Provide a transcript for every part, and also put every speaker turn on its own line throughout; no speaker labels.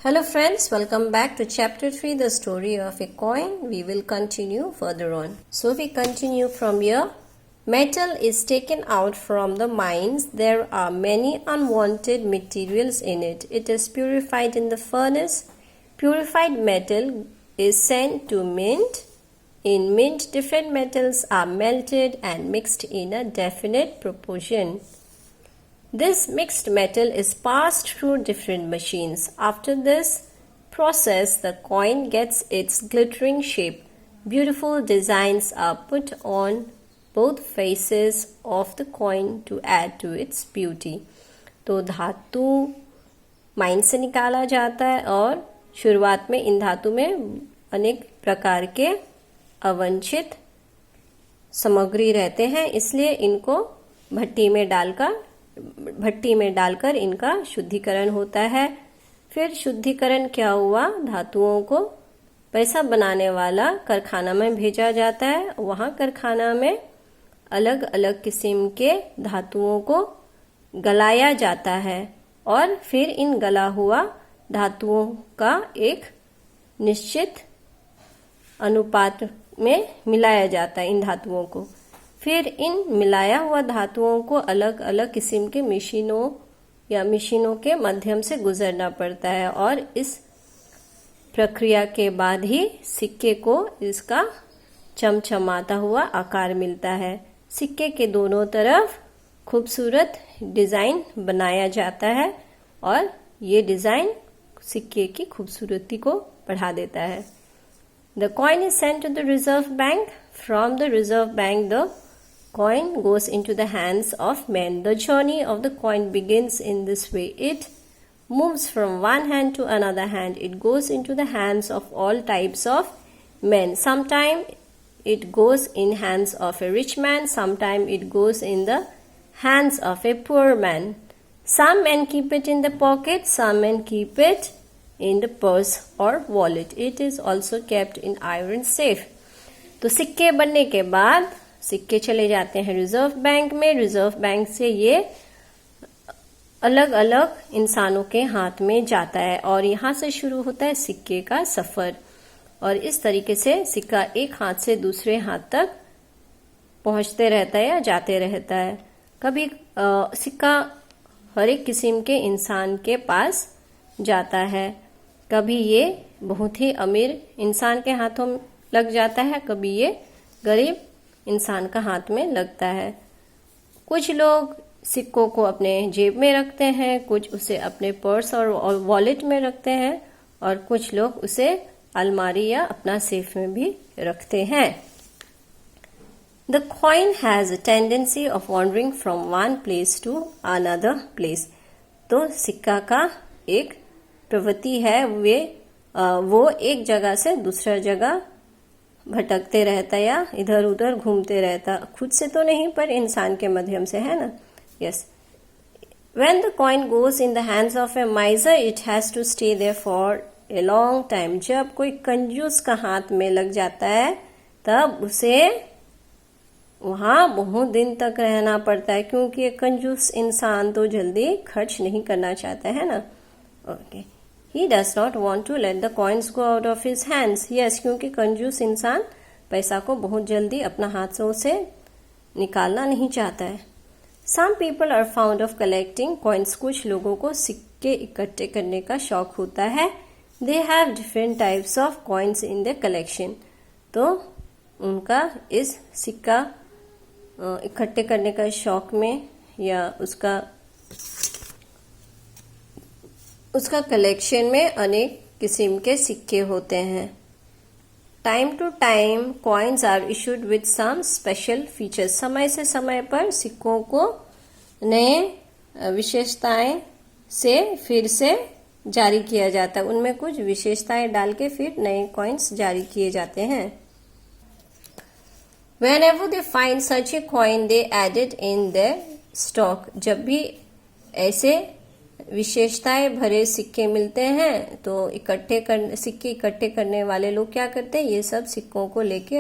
Hello friends, welcome back to chapter 3, the story of a coin. We will continue further on. So we continue from here. Metal is taken out from the mines. There are many unwanted materials in it. It is purified in the furnace. Purified metal is sent to mint. In mint, different metals are melted and mixed in a definite proportion. This mixed metal is passed through different machines. After this process, the coin gets its glittering shape. Beautiful designs are put on both faces of the coin to add to its beauty. तो धातु mine से निकाला जाता है और शुरुआत में इन धातु में अनेक प्रकार के अवांछित सामग्री रहते हैं, इसलिए इनको भट्टी में डालकर इनका शुद्धिकरण होता है। फिर शुद्धिकरण क्या हुआ, धातुओं को पैसा बनाने वाला कारखाना में भेजा जाता है। वहां कारखाना में अलग अलग किस्म के धातुओं को गलाया जाता है और फिर इन गला हुआ धातुओं का एक निश्चित अनुपात में मिलाया जाता है इन धातुओं को। फिर इन मिलाया हुआ धातुओं को अलग अलग किस्म के मशीनों के माध्यम से गुजरना पड़ता है और इस प्रक्रिया के बाद ही सिक्के को इसका चमचमाता हुआ आकार मिलता है। सिक्के के दोनों तरफ खूबसूरत डिजाइन बनाया जाता है और ये डिजाइन सिक्के की खूबसूरती को बढ़ा देता है। The coin is sent to the reserve bank. From the reserve bank, the coin goes into the hands of men. The journey of the coin begins in this way. It moves from one hand to another hand. It goes into the hands of all types of men. Sometimes it goes in hands of a rich man. Sometimes it goes in the hands of a poor man. Some men keep it in the pocket. Some men keep it in the purse or wallet. It is also kept in iron safe. तो सिक्के बनने के बाद सिक्के चले जाते हैं reserve bank में। रिजर्व बैंक से ये अलग अलग इंसानों के हाथ में जाता है और यहाँ से शुरू होता है सिक्के का सफर। और इस तरीके से सिक्का एक हाथ से दूसरे हाथ तक पहुंचते रहता है या जाते रहता है। कभी सिक्का हर एक किस्म के इंसान के पास जाता है। कभी ये बहुत ही अमीर इंसान के हाथों में लग जाता है, कभी ये गरीब इंसान का हाथ में लगता है। कुछ लोग सिक्कों को अपने जेब में रखते हैं, कुछ उसे अपने पर्स और वॉलेट में रखते हैं और कुछ लोग उसे अलमारी या अपना सेफ में भी रखते हैं। The coin has a tendency of wandering from one place to another place. तो सिक्का का एक प्रवृत्ति है, वो एक जगह से दूसरा जगह भटकते रहता या इधर उधर घूमते रहता। खुद से तो नहीं, पर इंसान के माध्यम से, है ना। Yes. When the coin goes in the hands of a miser, it has to stay there for a long time. जब कोई कंजूस का हाथ में लग जाता है तब उसे वहां बहुत दिन तक रहना पड़ता है, क्योंकि एक कंजूस इंसान तो जल्दी खर्च नहीं करना चाहता है ना। Okay. He does not want to let the coins go out of his hands. Yes, क्योंकि कंजूस इंसान पैसा को बहुत जल्दी अपना हाथों से निकालना नहीं चाहता है। Some people are fond of collecting coins. कुछ लोगों को सिक्के इकट्ठे करने का शौक होता है। They have different types of coins in their collection. तो उनका इस सिक्का इकट्ठे करने का शौक में या उसका कलेक्शन में अनेक किस्म के सिक्के होते हैं। Time to time coins are issued with some special features. समय से समय पर सिक्कों को नए विशेषताएं से फिर से जारी किया जाता है। उनमें कुछ विशेषताएं डाल के फिर नए कॉइन्स जारी किए जाते हैं। Whenever they find such a coin, they add it in their stock. जब भी ऐसे विशेषताएं भरे सिक्के मिलते हैं तो सिक्के इकट्ठे करने वाले लोग क्या करते हैं, ये सब सिक्कों को लेके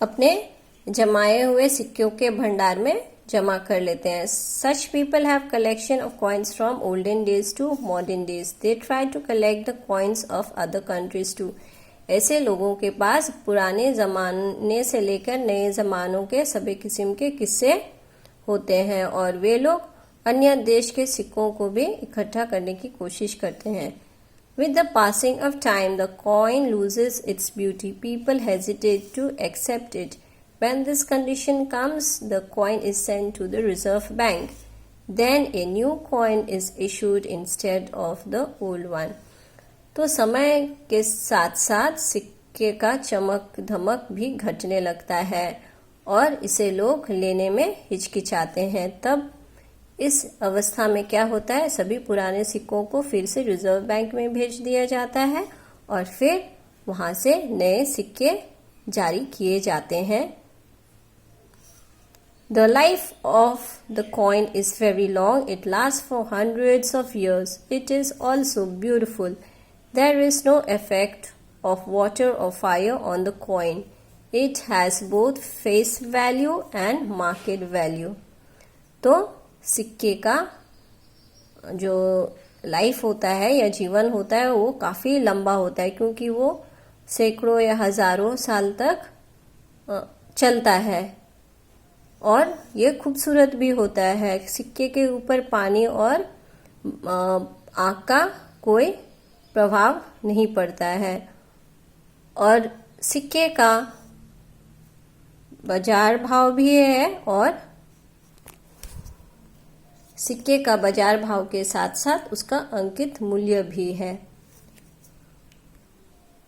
अपने जमाए हुए सिक्कों के भंडार में जमा कर लेते हैं। Such people have collection of coins from olden days to modern days. They try to collect the coins of other countries too. ऐसे लोगों के पास पुराने जमाने से लेकर नए जमानों के सभी किस्म के किस्से होते हैं और वे लोग अन्य देश के सिक्कों को भी इकट्ठा करने की कोशिश करते हैं। With the passing of time, the coin loses its beauty. People hesitate to accept it. When this condition comes, the coin is sent to the Reserve Bank. Then a new coin is issued instead of the old one. तो समय के साथ साथ सिक्के का चमक धमक भी घटने लगता है और इसे लोग लेने में हिचकिचाते हैं। तब इस अवस्था में क्या होता है, सभी पुराने सिक्कों को फिर से रिजर्व बैंक में भेज दिया जाता है और फिर वहां से नए सिक्के जारी किए जाते हैं। The life of the coin is very long. It lasts for hundreds of years. It is also beautiful. There is no effect of water or fire on the coin. It has both face value and market value. तो सिक्के का जो life होता है या जीवन होता है वो काफ़ी लंबा होता है क्योंकि वो सैकड़ों या हजारों साल तक चलता है और ये खूबसूरत भी होता है। सिक्के के ऊपर पानी और आग का कोई प्रभाव नहीं पड़ता है और सिक्के का बाजार भाव भी है और सिक्के का बाजार भाव के साथ साथ उसका अंकित मूल्य भी है।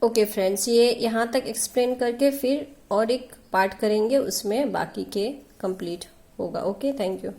ओके फ्रेंड्स, ये यहाँ तक एक्सप्लेन करके फिर और एक पार्ट करेंगे, उसमें बाकी के कंप्लीट होगा। Okay, thank you.